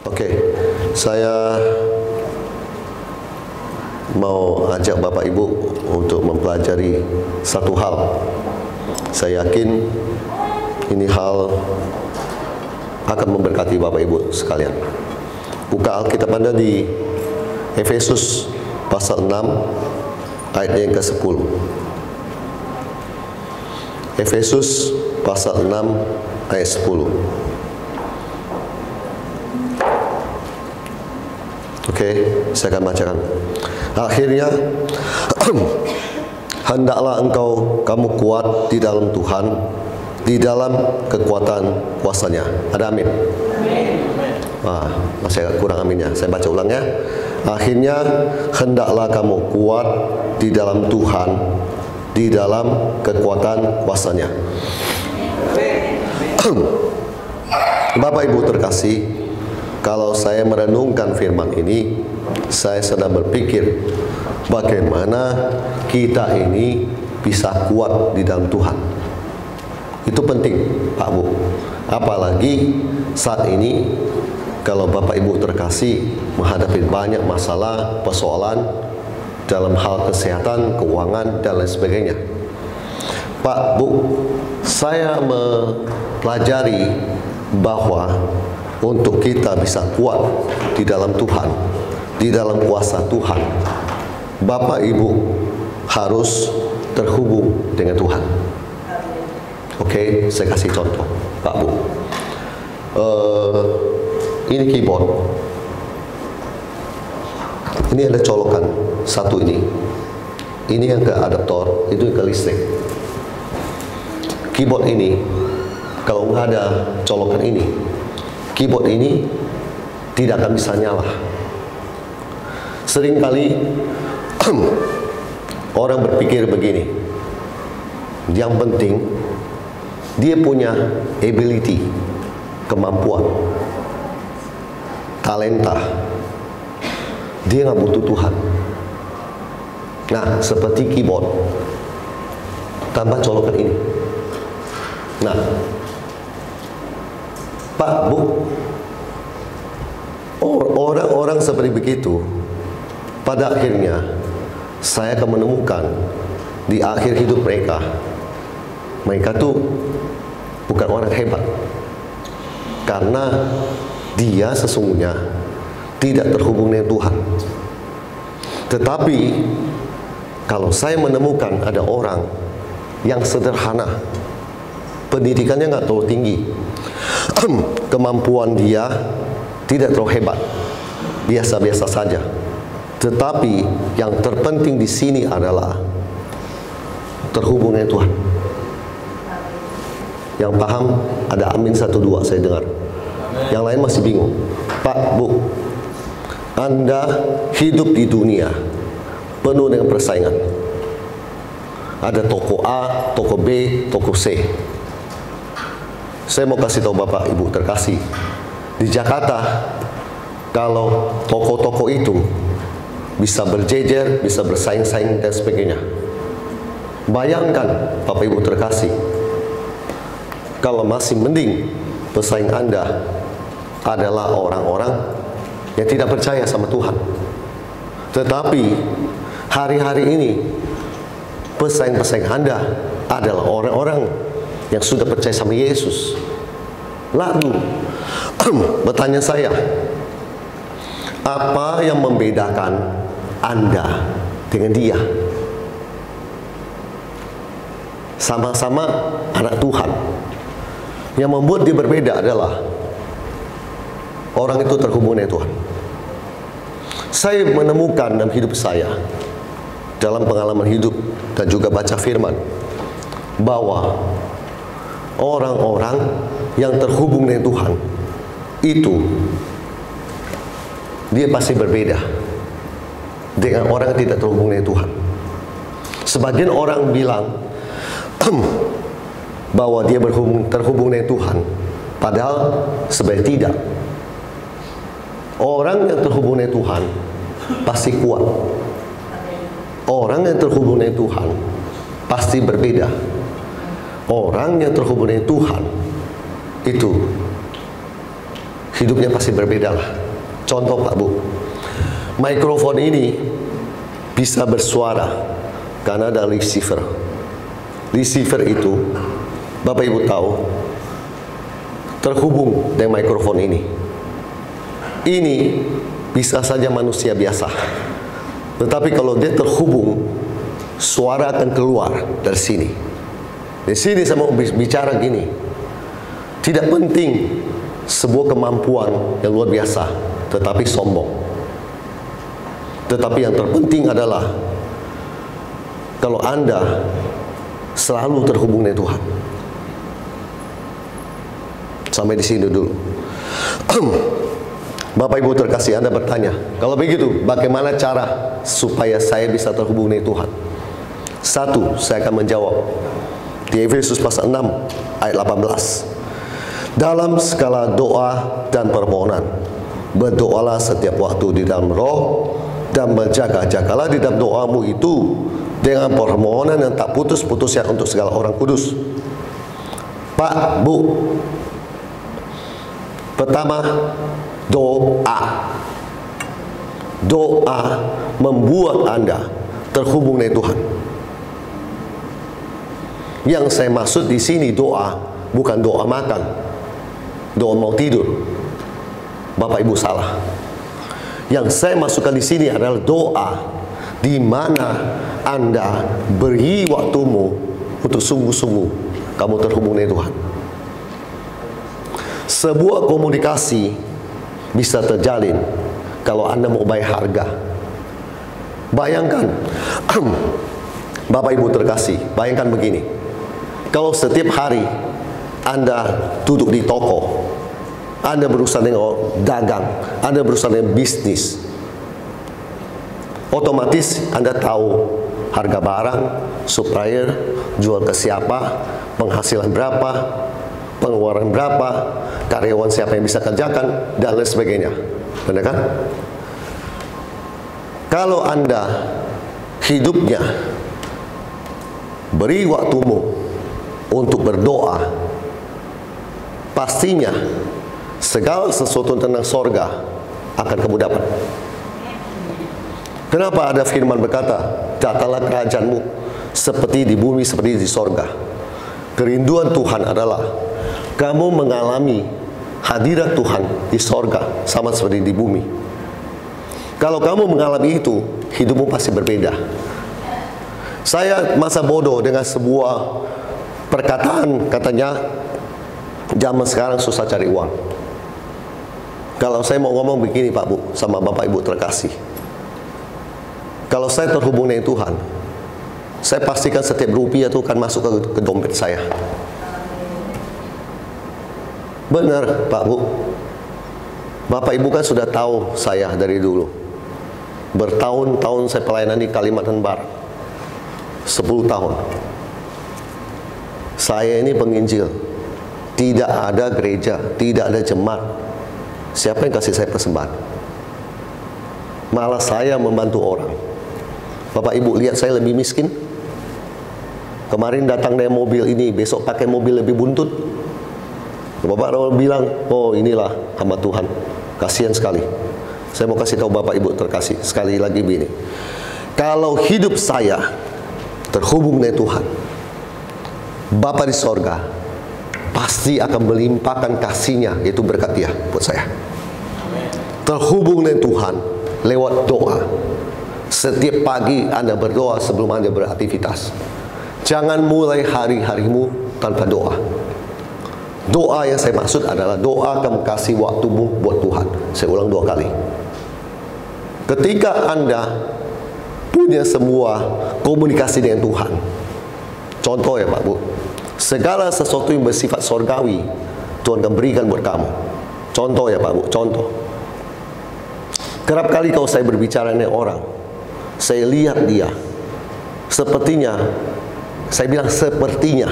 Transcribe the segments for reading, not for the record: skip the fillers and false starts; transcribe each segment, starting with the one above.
Oke, saya mau ajak Bapak Ibu untuk mempelajari satu hal. Saya yakin ini hal akan memberkati Bapak Ibu sekalian. Buka Alkitab Anda di Efesus pasal 6 ayat yang ke-10. Efesus pasal 6 ayat 10. Oke, saya akan bacakan. Akhirnya, hendaklah kamu kuat di dalam Tuhan, di dalam kekuatan kuasa-Nya. Ada amin? Masih agak kurang aminnya. Saya baca ulang ya. Akhirnya, hendaklah kamu kuat di dalam Tuhan, di dalam kekuatan kuasa-Nya. Bapak Ibu terkasih, kalau saya merenungkan firman ini, saya sedang berpikir bagaimana kita ini bisa kuat di dalam Tuhan. Itu penting, Pak Bu. Apalagi saat ini, kalau Bapak Ibu terkasih menghadapi banyak masalah, persoalan dalam hal kesehatan, keuangan, dan lain sebagainya. Pak Bu, saya mempelajari bahwa untuk kita bisa kuat di dalam Tuhan, di dalam kuasa Tuhan, Bapak Ibu harus terhubung dengan Tuhan. Oke, saya kasih contoh, Pak Bu. Ini keyboard. Ini ada colokan satu ini. Ini yang ke adaptor, itu yang ke listrik. Keyboard ini, kalau nggak ada colokan ini, keyboard ini tidak akan bisa nyala. Seringkali orang berpikir begini, yang penting dia punya ability, kemampuan, talenta, dia nggak butuh Tuhan. Nah, seperti keyboard tambah colokan ini. Nah, Pak Bu, orang-orang seperti begitu, pada akhirnya saya akan menemukan di akhir hidup mereka, mereka tuh bukan orang hebat, karena dia sesungguhnya tidak terhubung dengan Tuhan. Tetapi kalau saya menemukan ada orang yang sederhana, pendidikannya nggak terlalu tinggi, kemampuan dia tidak terlalu hebat, biasa-biasa saja. Tetapi yang terpenting di sini adalah terhubung dengan Tuhan. Yang paham ada amin 1-2 saya dengar. Yang lain masih bingung. Pak Bu, Anda hidup di dunia penuh dengan persaingan. Ada toko A, toko B, toko C. Saya mau kasih tahu Bapak Ibu terkasih, di Jakarta kalau toko-toko itu bisa berjejer, bisa bersaing-saing dan sebagainya. Bayangkan Bapak Ibu terkasih, kalau masih mending pesaing Anda adalah orang-orang yang tidak percaya sama Tuhan. Tetapi hari-hari ini pesaing-pesaing Anda adalah orang-orang yang sudah percaya sama Yesus. Lalu bertanya saya, apa yang membedakan Anda dengan dia? Sama-sama anak Tuhan. Yang membuat dia berbeda adalah orang itu terhubung dengan Tuhan. Saya menemukan dalam hidup saya, dalam pengalaman hidup dan juga baca firman, bahwa orang-orang yang terhubung dengan Tuhan itu dia pasti berbeda dengan orang yang tidak terhubung dengan Tuhan. Sebagian orang bilang bahwa dia terhubung dengan Tuhan, padahal sebenarnya tidak. Orang yang terhubung dengan Tuhan pasti kuat. Orang yang terhubung dengan Tuhan pasti berbeda. Orang yang terhubung dengan Tuhan itu hidupnya pasti berbeda lah. Contoh Pak Bu, mikrofon ini bisa bersuara karena ada receiver. Receiver itu, Bapak Ibu tahu, terhubung dengan mikrofon ini. Ini bisa saja manusia biasa. Tetapi kalau dia terhubung, suara akan keluar dari sini. Di sini saya mau bicara gini. Tidak penting sebuah kemampuan yang luar biasa, tetapi sombong. Tetapi yang terpenting adalah kalau Anda selalu terhubung dengan Tuhan. Sampai di sini dulu. Bapak Ibu terkasih, Anda bertanya, kalau begitu bagaimana cara supaya saya bisa terhubung dengan Tuhan? Satu, saya akan menjawab di Efesus pasal 6 ayat 18. Dalam segala doa dan permohonan, berdoalah setiap waktu di dalam roh, dan berjaga-jagalah di dalam doamu itu dengan permohonan yang tak putus-putusnya untuk segala orang kudus. Pak, Bu, pertama, doa. Doa membuat Anda terhubung dengan Tuhan. Yang saya maksud di sini doa bukan doa makan, doa mau tidur. Bapak Ibu salah. Yang saya masukkan di sini adalah doa di mana Anda beri waktumu untuk sungguh-sungguh kamu terhubung dengan Tuhan. Sebuah komunikasi bisa terjalin kalau Anda mau bayar harga. Bayangkan, Bapak Ibu terkasih, bayangkan begini. Kalau setiap hari Anda duduk di toko, Anda berusaha dengan dagang, Anda berusaha dengan bisnis, otomatis Anda tahu harga barang, supplier, jual ke siapa, penghasilan berapa, pengeluaran berapa, karyawan siapa yang bisa kerjakan, dan lain sebagainya. Benar kan? Kalau Anda hidupnya beri waktumu untuk berdoa, pastinya segala sesuatu tentang sorga akan kamu dapat. Kenapa ada firman berkata, datanglah kerajaanmu seperti di bumi, seperti di sorga. Kerinduan Tuhan adalah kamu mengalami hadirat Tuhan di sorga sama seperti di bumi. Kalau kamu mengalami itu, hidupmu pasti berbeda. Saya masa bodoh dengan sebuah perkataan, katanya zaman sekarang susah cari uang. Kalau saya mau ngomong begini Pak Bu, sama Bapak Ibu terkasih, kalau saya terhubung dengan Tuhan, saya pastikan setiap rupiah itu akan masuk ke dompet saya. Benar Pak Bu. Bapak Ibu kan sudah tahu saya dari dulu. Bertahun-tahun saya pelayanan di Kalimantan Barat, 10 tahun. Saya ini penginjil, tidak ada gereja, tidak ada jemaat. Siapa yang kasih saya persembahan? Malah saya membantu orang. Bapak Ibu lihat saya lebih miskin. Kemarin datang dengan mobil ini, besok pakai mobil lebih buntut. Bapak bilang, oh inilah hamba Tuhan, kasihan sekali. Saya mau kasih tahu Bapak Ibu terkasih sekali lagi begini. Kalau hidup saya terhubung dengan Tuhan, Bapa di sorga pasti akan melimpahkan kasih-Nya, yaitu berkat Dia buat saya. Terhubung dengan Tuhan lewat doa. Setiap pagi Anda berdoa sebelum Anda beraktivitas. Jangan mulai hari-harimu tanpa doa. Doa yang saya maksud adalah doa kamu kasih waktumu buat Tuhan. Saya ulang 2 kali. Ketika Anda punya semua komunikasi dengan Tuhan, contoh ya Pak Bu, segala sesuatu yang bersifat sorgawi Tuhan akan berikan buat kamu. Contoh ya Pak Bu, contoh. Kerap kali kalau saya berbicara dengan orang, saya lihat dia, sepertinya, saya bilang sepertinya,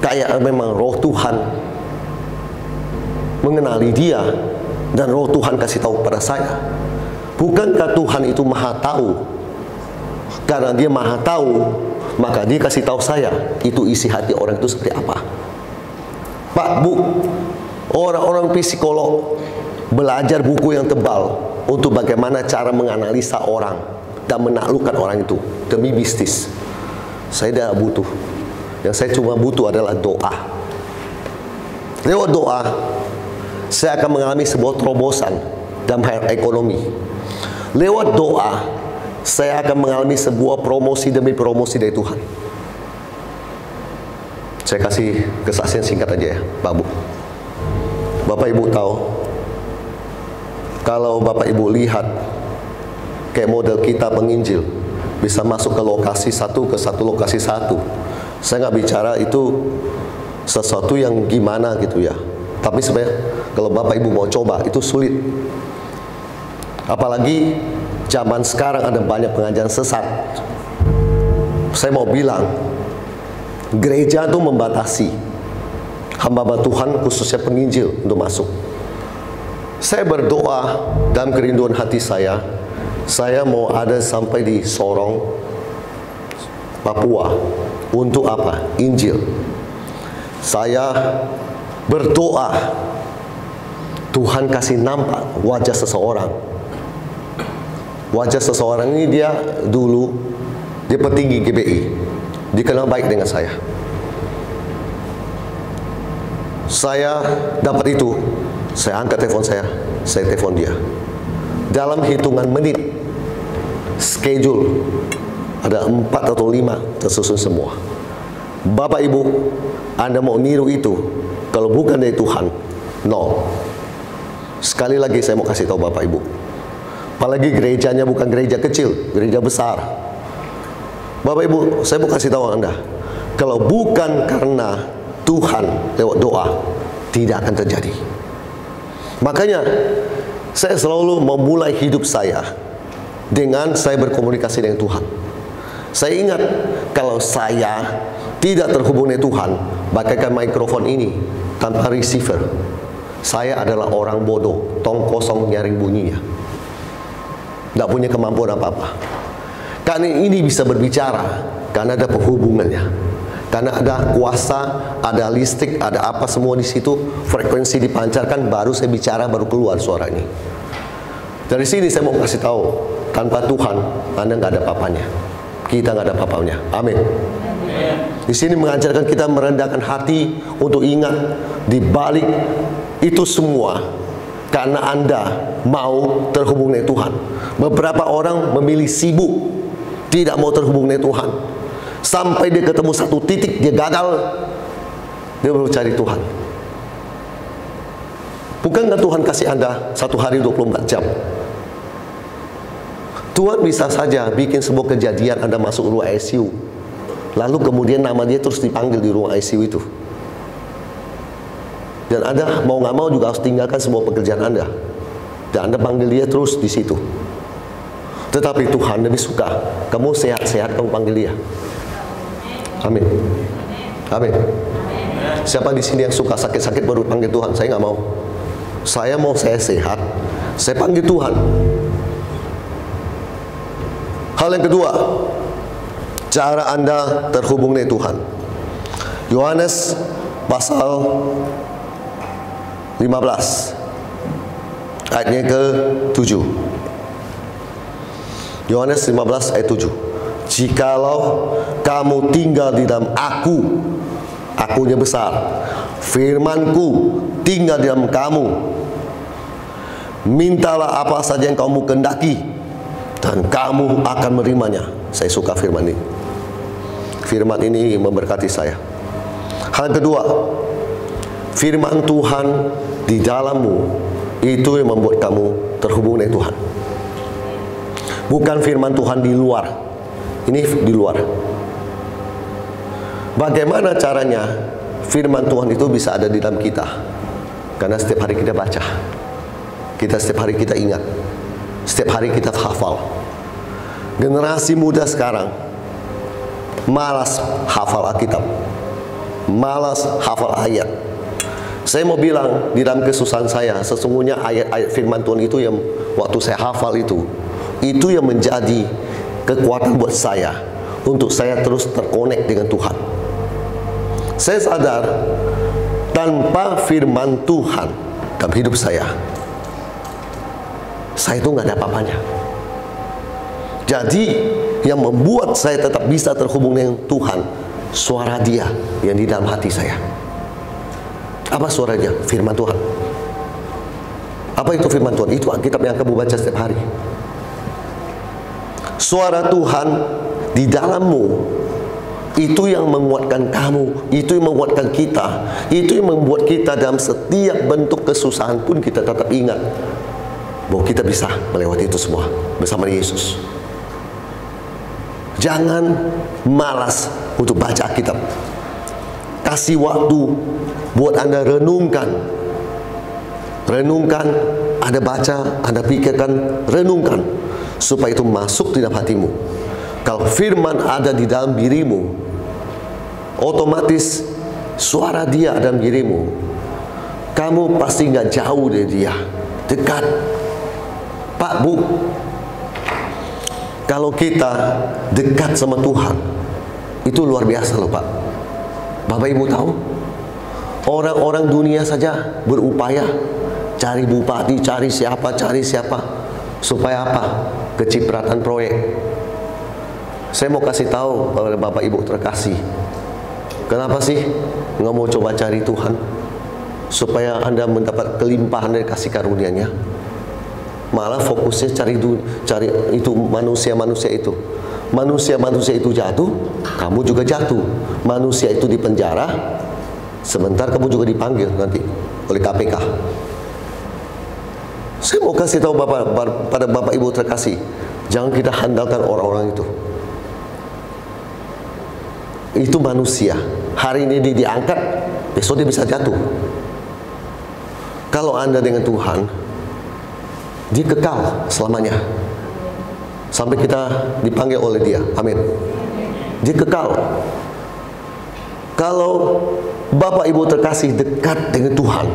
kayak memang roh Tuhan mengenali dia, dan roh Tuhan kasih tahu pada saya. Bukankah Tuhan itu maha tahu? Karena Dia maha tahu, maka Dia kasih tahu saya itu isi hati orang itu seperti apa. Pak Bu, Orang-orang psikolog belajar buku yang tebal untuk bagaimana cara menganalisa orang dan menaklukkan orang itu demi bisnis. Saya tidak butuh. Yang saya cuma butuh adalah doa. Lewat doa, saya akan mengalami sebuah terobosan dalam hal ekonomi. Lewat doa, saya akan mengalami sebuah promosi demi promosi dari Tuhan. Saya kasih kesaksian singkat aja ya, Pak Bu. Bapak Ibu tahu, kalau Bapak Ibu lihat kayak model kita penginjil bisa masuk ke lokasi satu ke satu lokasi satu. Saya nggak bicara itu sesuatu yang gimana gitu ya. Tapi sebenarnya kalau Bapak Ibu mau coba itu sulit. Apalagi zaman sekarang ada banyak pengajaran sesat. Saya mau bilang, gereja itu membatasi hamba Tuhan khususnya penginjil untuk masuk. Saya berdoa dalam kerinduan hati saya mau ada sampai di Sorong, Papua. Untuk apa? Injil. Saya berdoa Tuhan kasih nampak wajah seseorang. Wajah seseorang ini dia dulu dia petinggi GBI, dikenal baik dengan saya. Saya dapat itu, saya angkat telepon saya telepon dia. Dalam hitungan menit, schedule ada 4 atau 5 tersusun semua. Bapak Ibu, Anda mau niru itu, kalau bukan dari Tuhan, no. Sekali lagi saya mau kasih tahu Bapak Ibu, apalagi gerejanya bukan gereja kecil, gereja besar. Bapak Ibu, saya mau kasih tahu Anda, kalau bukan karena Tuhan lewat doa, tidak akan terjadi. Makanya saya selalu memulai hidup saya dengan saya berkomunikasi dengan Tuhan. Saya ingat kalau saya tidak terhubung dengan Tuhan, bagaikan mikrofon ini tanpa receiver, saya adalah orang bodoh, tong kosong nyaring bunyinya, tidak punya kemampuan apa-apa. Karena ini bisa berbicara karena ada penghubungannya, karena ada kuasa, ada listrik, ada apa semua di situ, frekuensi dipancarkan, baru saya bicara, baru keluar suara ini. Dari sini saya mau kasih tahu, tanpa Tuhan Anda nggak ada papanya, kita nggak ada papanya. Amin. Di sini mengajarkan kita merendahkan hati untuk ingat di balik itu semua karena Anda mau terhubung dengan Tuhan. Beberapa orang memilih sibuk, tidak mau terhubung dengan Tuhan. Sampai dia ketemu satu titik, dia gagal, dia baru cari Tuhan. Bukankah Tuhan kasih Anda satu hari 24 jam? Tuhan bisa saja bikin sebuah kejadian Anda masuk ruang ICU, lalu kemudian nama dia terus dipanggil di ruang ICU itu. Dan Anda mau nggak mau juga harus tinggalkan semua pekerjaan Anda, dan Anda panggil dia terus di situ. Tetapi Tuhan lebih suka kamu sehat-sehat, kamu panggil dia. Amin. Amin. Siapa di sini yang suka sakit-sakit baru panggil Tuhan? Saya nggak mau. Saya mau saya sehat, saya panggil Tuhan. Hal yang kedua, cara Anda terhubung dengan Tuhan. Yohanes pasal 15 ayatnya ke-7. Yohanes 15 ayat 7. Jikalau kamu tinggal di dalam aku, akunya besar, firmanku tinggal di dalam kamu, mintalah apa saja yang kamu kehendaki, dan kamu akan menerimanya. Saya suka firman ini. Firman ini memberkati saya. Hal kedua, firman Tuhan di dalammu itu yang membuat kamu terhubung dengan Tuhan. Bukan firman Tuhan di luar. Ini di luar. Bagaimana caranya firman Tuhan itu bisa ada di dalam kita? Karena setiap hari kita baca, setiap hari kita ingat, setiap hari kita hafal. Generasi muda sekarang malas hafal Alkitab, malas hafal ayat. Saya mau bilang di dalam kesusahan saya, sesungguhnya ayat-ayat firman Tuhan itu yang waktu saya hafal itu yang menjadi kekuatan buat saya untuk saya terus terkonek dengan Tuhan. Saya sadar tanpa firman Tuhan dalam hidup saya itu nggak ada apa-apanya. Jadi yang membuat saya tetap bisa terhubung dengan Tuhan, suara Dia yang di dalam hati saya. Apa suara Dia? Firman Tuhan. Apa itu firman Tuhan? Itu Alkitab yang kamu baca setiap hari. Suara Tuhan di dalammu, itu yang menguatkan kamu, itu yang menguatkan kita, itu yang membuat kita dalam setiap bentuk kesusahan pun kita tetap ingat bahwa kita bisa melewati itu semua bersama Yesus. Jangan malas untuk baca Alkitab. Kasih waktu buat Anda renungkan. Renungkan, Anda baca, Anda pikirkan, renungkan, supaya itu masuk di dalam hatimu. Kalau firman ada di dalam dirimu, otomatis suara Dia dalam dirimu, kamu pasti nggak jauh dari Dia, dekat. Pak, Bu, kalau kita dekat sama Tuhan, itu luar biasa loh Pak. Bapak Ibu tahu, orang-orang dunia saja berupaya cari bupati, cari siapa, supaya apa? Kecipratan proyek. Saya mau kasih tahu kepada Bapak Ibu terkasih, kenapa sih nggak mau coba cari Tuhan supaya Anda mendapat kelimpahan dari kasih karunia-Nya? Malah fokusnya cari itu manusia-manusia itu. Manusia-manusia itu jatuh, kamu juga jatuh. Manusia itu di penjara, sebentar kamu juga dipanggil nanti oleh KPK. Saya mau kasih tahu pada Bapak Ibu terkasih, jangan kita handalkan orang-orang itu. Itu manusia. Hari ini dia diangkat, besok dia bisa jatuh. Kalau Anda dengan Tuhan, dia kekal selamanya sampai kita dipanggil oleh Dia. Amin. Dia kekal. Kalau Bapak Ibu terkasih dekat dengan Tuhan,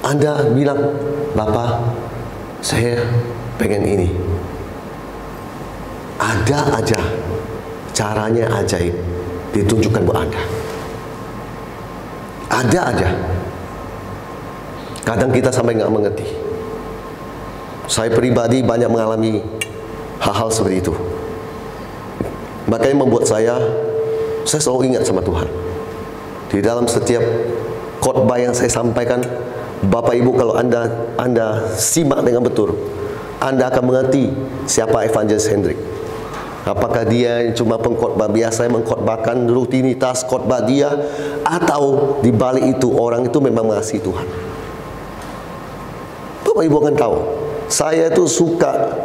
Anda bilang, Bapak, saya pengen ini. Ada aja caranya ajaib ditunjukkan buat Anda. Ada aja. Kadang kita sampai nggak mengerti. Saya pribadi banyak mengalami hal-hal seperti itu. Makanya membuat saya selalu ingat sama Tuhan. Di dalam setiap khotbah yang saya sampaikan, Bapak Ibu kalau Anda simak dengan betul, Anda akan mengerti siapa Evangelis Hendrik. Apakah dia cuma pengkhotbah biasa yang mengkhotbahkan rutinitas khotbah dia, atau di balik itu orang itu memang mengasihi Tuhan. Bapak Ibu akan tahu, saya itu suka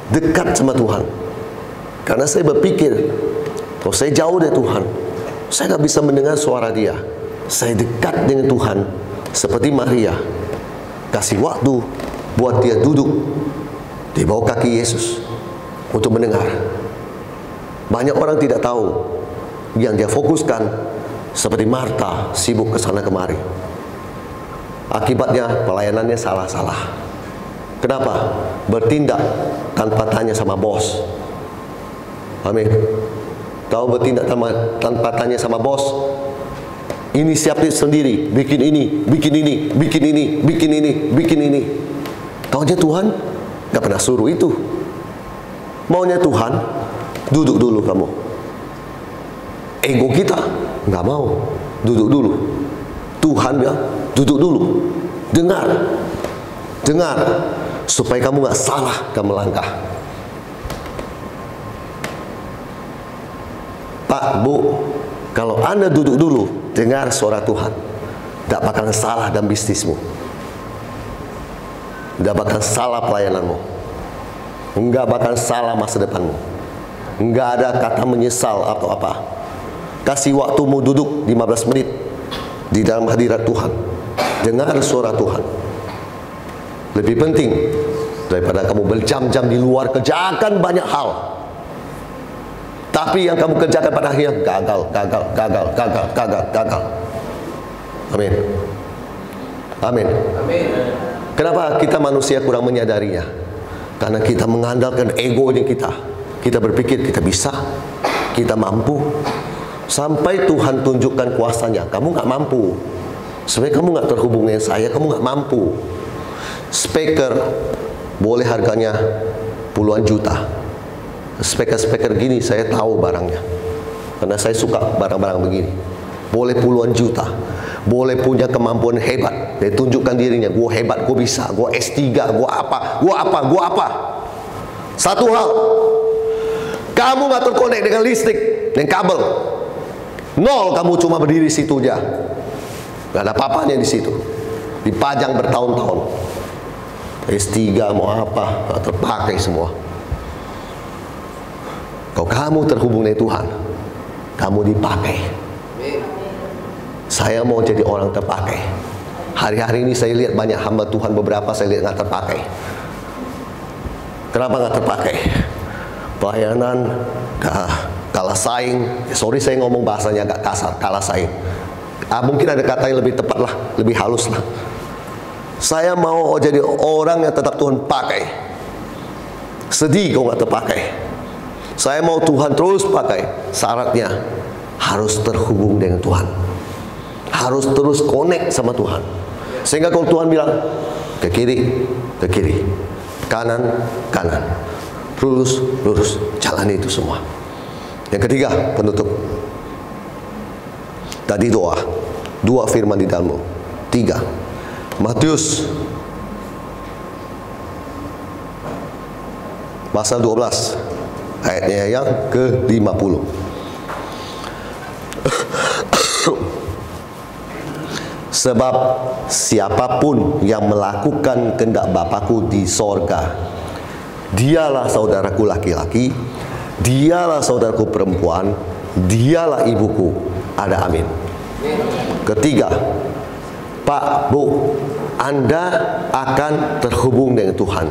dekat sama Tuhan karena saya berpikir, kalau saya jauh dari Tuhan, saya nggak bisa mendengar suara Dia. Saya dekat dengan Tuhan seperti Maria, kasih waktu buat dia duduk di bawah kaki Yesus untuk mendengar. Banyak orang tidak tahu, yang dia fokuskan seperti Marta, sibuk ke sana kemari. Akibatnya pelayanannya salah-salah. Kenapa? Bertindak tanpa tanya sama bos. Amin. Tahu bertindak tanpa tanya sama bos. Inisiatif sendiri, bikin ini, bikin ini, bikin ini, bikin ini, bikin ini. Taunya Tuhan nggak pernah suruh itu. Maunya Tuhan, duduk dulu kamu. Ego kita nggak mau, duduk dulu. Tuhan bilang, duduk dulu, dengar, dengar, supaya kamu nggak salah dalam melangkah. Pak, Bu, kalau Anda duduk dulu, dengar suara Tuhan, tidak bakal salah dalam bisnismu, tidak bakal salah pelayananmu, nggak bakal salah masa depanmu, nggak ada kata menyesal atau apa. Kasih waktumu duduk 15 menit di dalam hadirat Tuhan, dengar suara Tuhan. Lebih penting daripada kamu berjam-jam di luar kerjakan banyak hal, tapi yang kamu kerjakan pada akhirnya gagal. Amin. Amin. Kenapa kita manusia kurang menyadarinya? Karena kita mengandalkan ego kita. Kita berpikir kita bisa, kita mampu. Sampai Tuhan tunjukkan kuasanya, kamu nggak mampu. Sebenarnya kamu nggak terhubung dengan saya, kamu nggak mampu. Speaker boleh harganya puluhan juta. Speaker gini saya tahu barangnya, karena saya suka barang-barang begini. Boleh puluhan juta, boleh punya kemampuan hebat, dia tunjukkan dirinya, gue hebat, gue bisa, gue S3, gue apa. Satu hal, kamu nggak terkonek dengan listrik, dengan kabel. Nol, kamu cuma berdiri situ aja. Gak ada apa-apanya di situ. Dipajang bertahun-tahun. S3 mau apa, gak terpakai semua. Kalau kamu terhubung dengan Tuhan, kamu dipakai. Saya mau jadi orang terpakai. Hari-hari ini saya lihat banyak hamba Tuhan, beberapa saya lihat gak terpakai. Kenapa gak terpakai? Pelayanan kalah saing. Sorry saya ngomong bahasanya agak kasar, kalah saing. Mungkin ada kata yang lebih tepat lah, lebih halus lah. Saya mau jadi orang yang tetap Tuhan pakai. Sedih kalau nggak terpakai. Saya mau Tuhan terus pakai. Syaratnya harus terhubung dengan Tuhan, harus terus connect sama Tuhan. Sehingga kalau Tuhan bilang ke kiri, kanan, lurus, jalani itu semua. Yang ketiga, penutup. Tadi dua firman di dalammu. 3, Matius pasal 12 ayatnya yang ke-50. Sebab siapapun yang melakukan kehendak Bapa-Ku di sorga, dialah saudaraku laki-laki, dialah saudaraku perempuan, dialah ibuku. Ada amin. Ketiga, Pak, Bu, Anda akan terhubung dengan Tuhan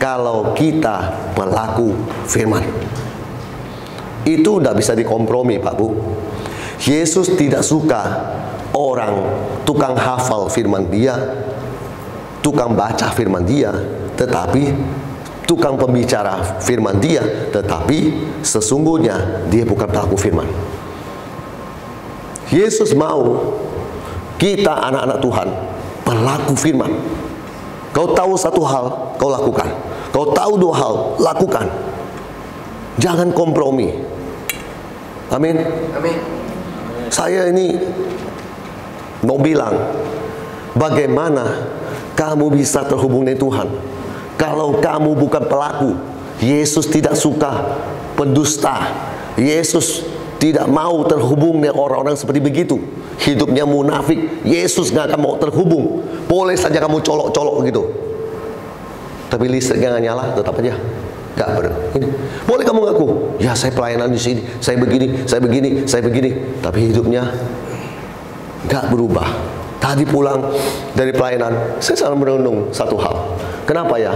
kalau kita melaku firman. Itu tidak bisa dikompromi, Pak, Bu. Yesus tidak suka orang tukang hafal firman Dia, tukang baca firman Dia, tetapi tukang pembicara firman Dia, tetapi sesungguhnya dia bukan pelaku firman. Yesus mau kita anak-anak Tuhan pelaku firman. Kau tahu satu hal, kau lakukan. Kau tahu 2 hal, lakukan. Jangan kompromi. Amin. Amin. Saya ini mau bilang, bagaimana kamu bisa terhubung dengan Tuhan kalau kamu bukan pelaku? Yesus tidak suka pendusta. Yesus tidak mau terhubung dengan orang-orang seperti begitu. Hidupnya munafik. Yesus nggak akan mau terhubung. Boleh saja kamu colok-colok gitu, tapi listriknya nggak nyala, tetap aja nggak ini. Boleh kamu ngaku, ya saya pelayanan di sini, saya begini, tapi hidupnya nggak berubah. Tadi pulang dari pelayanan, saya selalu merenung satu hal. Kenapa ya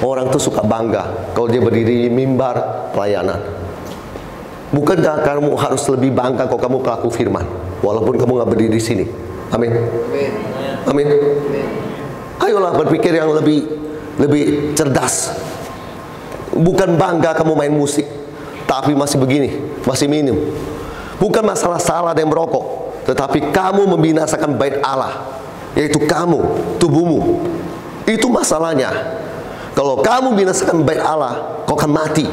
orang tuh suka bangga kalau dia berdiri di mimbar pelayanan? Bukankah kamu harus lebih bangga kalau kamu pelaku firman, walaupun kamu nggak berdiri di sini? Amin. Amin. Ayolah berpikir yang lebih cerdas. Bukan bangga kamu main musik, tapi masih begini, masih minum. Bukan masalah salah dan merokok, tetapi kamu membinasakan bait Allah, yaitu kamu, tubuhmu. Itu masalahnya. Kalau kamu binasakan bait Allah, kau akan mati.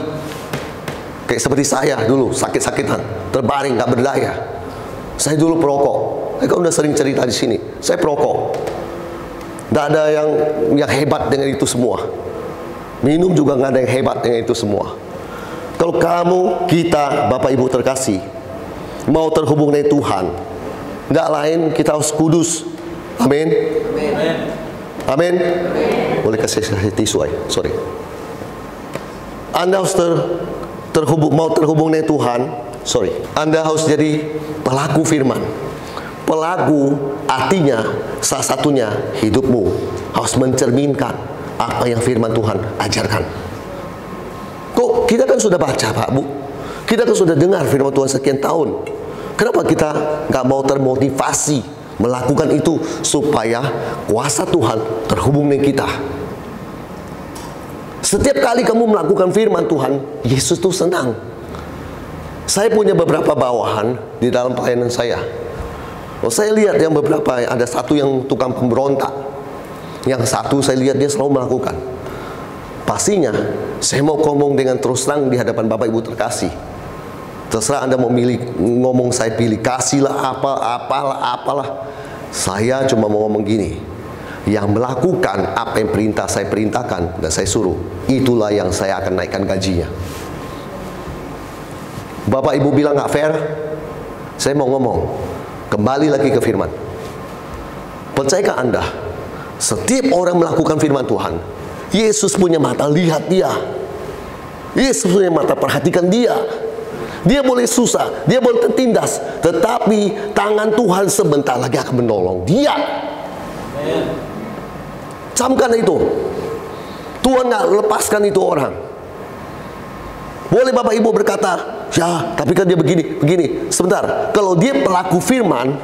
Kayak seperti saya dulu, sakit-sakitan, terbaring, gak berdaya. Saya dulu perokok. Kau udah sering cerita di sini. Saya perokok. Gak ada yang hebat dengan itu semua. Minum juga gak ada yang hebat dengan itu semua. Kalau kamu, kita, Bapak Ibu terkasih, mau terhubung dengan Tuhan, gak lain kita harus kudus. Amin. Amin. Boleh kasih tisu aja. Sorry. Anda harus mau terhubung dengan Tuhan. Sorry. Anda harus jadi pelaku firman. Pelaku artinya salah satunya hidupmu harus mencerminkan apa yang firman Tuhan ajarkan. Kok kita kan sudah baca, Pak, Bu, kita kan sudah dengar firman Tuhan sekian tahun. Kenapa kita nggak mau termotivasi melakukan itu supaya kuasa Tuhan terhubung dengan kita? Setiap kali kamu melakukan firman Tuhan, Yesus tuh senang. Saya punya beberapa bawahan di dalam pelayanan saya. Saya lihat yang beberapa, ada satu yang tukang pemberontak, yang satu saya lihat dia selalu melakukan. Pastinya saya mau ngomong dengan terus terang di hadapan Bapak Ibu terkasih. Terserah Anda mau milih, ngomong saya pilih kasihlah apalah. Saya cuma mau ngomong gini, yang melakukan apa yang saya perintahkan dan saya suruh, itulah yang saya akan naikkan gajinya. Bapak Ibu bilang nggak fair, saya mau ngomong, kembali lagi ke firman. Percayakah Anda, setiap orang melakukan firman Tuhan, Yesus punya mata lihat dia, Yesus punya mata perhatikan dia. Dia boleh susah, dia boleh tertindas, tetapi tangan Tuhan sebentar lagi akan menolong dia. Camkan itu, Tuhan nggak lepaskan itu orang. Boleh Bapak Ibu berkata, ya tapi kan dia begini. Sebentar, kalau dia pelaku firman,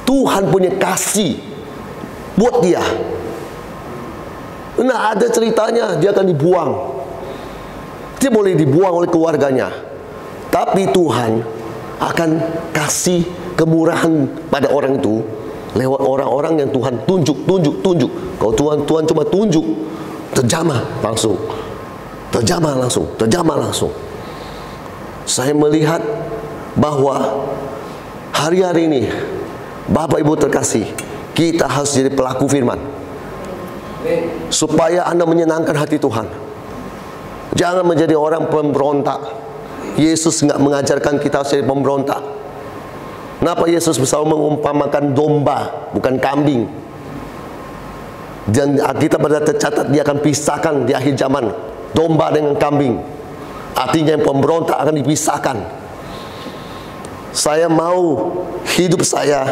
Tuhan punya kasih buat dia. Nah, ada ceritanya dia akan dibuang. Dia boleh dibuang oleh keluarganya, tapi Tuhan akan kasih kemurahan pada orang itu lewat orang-orang yang Tuhan tunjuk. Kalau Tuhan cuma tunjuk, terjamah langsung. Saya melihat bahwa hari-hari ini, Bapak Ibu terkasih, kita harus jadi pelaku firman, supaya Anda menyenangkan hati Tuhan. Jangan menjadi orang pemberontak. Yesus nggak mengajarkan kita jadi pemberontak. Kenapa Yesus selalu mengumpamakan domba, bukan kambing? Dan kita pada tercatat dia akan pisahkan di akhir zaman domba dengan kambing. Artinya yang pemberontak akan dipisahkan. Saya mau hidup saya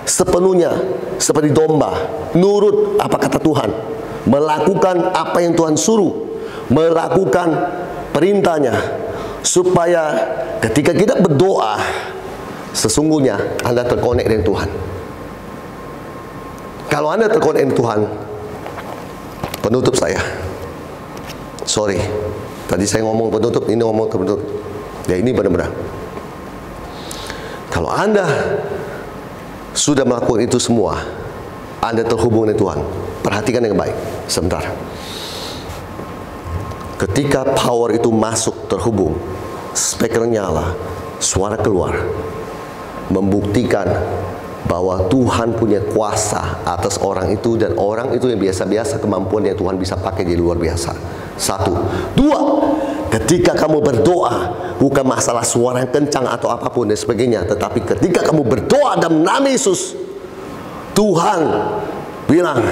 sepenuhnya seperti domba, nurut apa kata Tuhan, melakukan apa yang Tuhan suruh, melakukan perintahnya, supaya ketika kita berdoa, sesungguhnya Anda terkonek dengan Tuhan. Kalau Anda terkonek dengan Tuhan, penutup saya, sorry, tadi saya ngomong penutup, ini ngomong penutup. Ya ini benar-benar, kalau Anda sudah melakukan itu semua, Anda terhubung dengan Tuhan. Perhatikan yang baik sebentar. Ketika power itu masuk, terhubung, speaker nyala, suara keluar, membuktikan bahwa Tuhan punya kuasa atas orang itu, dan orang itu yang biasa-biasa kemampuan yang Tuhan bisa pakai di luar biasa. Satu. Dua, ketika kamu berdoa, bukan masalah suara yang kencang atau apapun dan sebagainya, tetapi ketika kamu berdoa dalam nama Yesus, Tuhan bilang,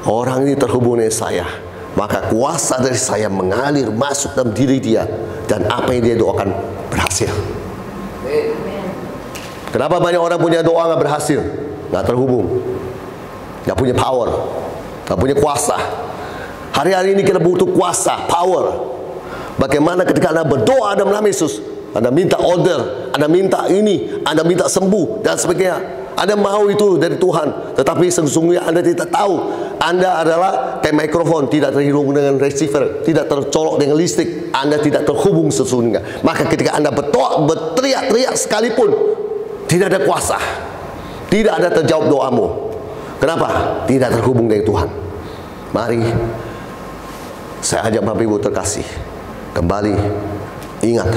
orang ini terhubung dengan saya, maka kuasa dari saya mengalir masuk dalam diri dia, dan apa yang dia doakan berhasil. Kenapa banyak orang punya doa nggak berhasil? Nggak terhubung, nggak punya power, nggak punya kuasa. Hari-hari ini kita butuh kuasa, power. Bagaimana ketika Anda berdoa dalam nama Yesus, Anda minta order, Anda minta ini, Anda minta sembuh dan sebagainya. Anda mau itu dari Tuhan, tetapi sesungguhnya Anda tidak tahu. Anda adalah kayak mikrofon, tidak terhubung dengan receiver, tidak tercolok dengan listrik. Anda tidak terhubung sesungguhnya. Maka ketika Anda berdoa, berteriak-teriak sekalipun, tidak ada kuasa, tidak ada terjawab doamu. Kenapa? Tidak terhubung dengan Tuhan. Mari, saya ajak Bapak Ibu terkasih, kembali ingat,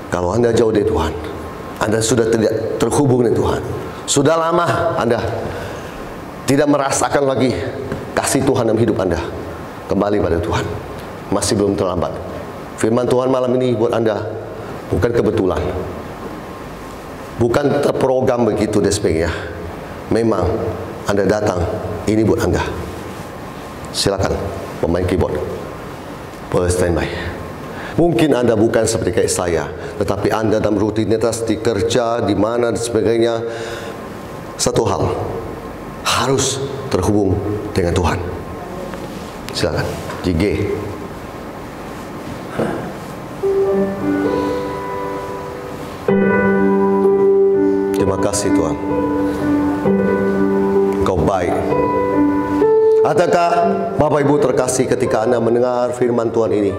kalau Anda jauh dari Tuhan, Anda sudah tidak terhubung dengan Tuhan. Sudah lama Anda tidak merasakan lagi kasih Tuhan dalam hidup Anda. Kembali pada Tuhan, masih belum terlambat. Firman Tuhan malam ini buat Anda bukan kebetulan, bukan terprogram begitu dan sebagainya. Memang Anda datang, ini buat Anda. Silakan pemain keyboard, boleh standby. Mungkin Anda bukan seperti kayak saya, tetapi Anda dalam rutinitas di kerja, di mana dan sebagainya, satu hal, harus terhubung dengan Tuhan. Silakan, JG. Terima kasih Tuhan, Kau baik. Adakah Bapak Ibu terkasih ketika Anda mendengar firman Tuhan ini,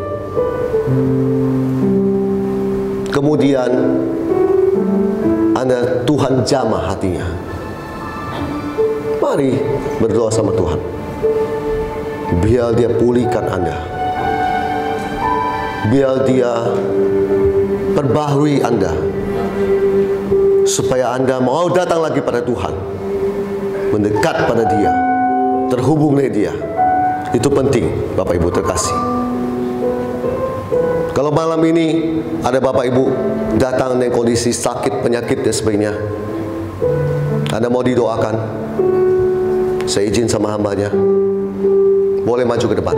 kemudian Anda Tuhan jamah hatinya. Mari berdoa sama Tuhan. Biar Dia pulihkan Anda. Biar Dia perbaharui Anda, supaya Anda mau datang lagi pada Tuhan, mendekat pada Dia, terhubung dengan Dia. Itu penting, Bapak Ibu terkasih. Kalau malam ini ada Bapak Ibu datang dengan kondisi sakit, penyakit dan sebagainya, Anda mau didoakan, saya izin sama hambanya, boleh maju ke depan.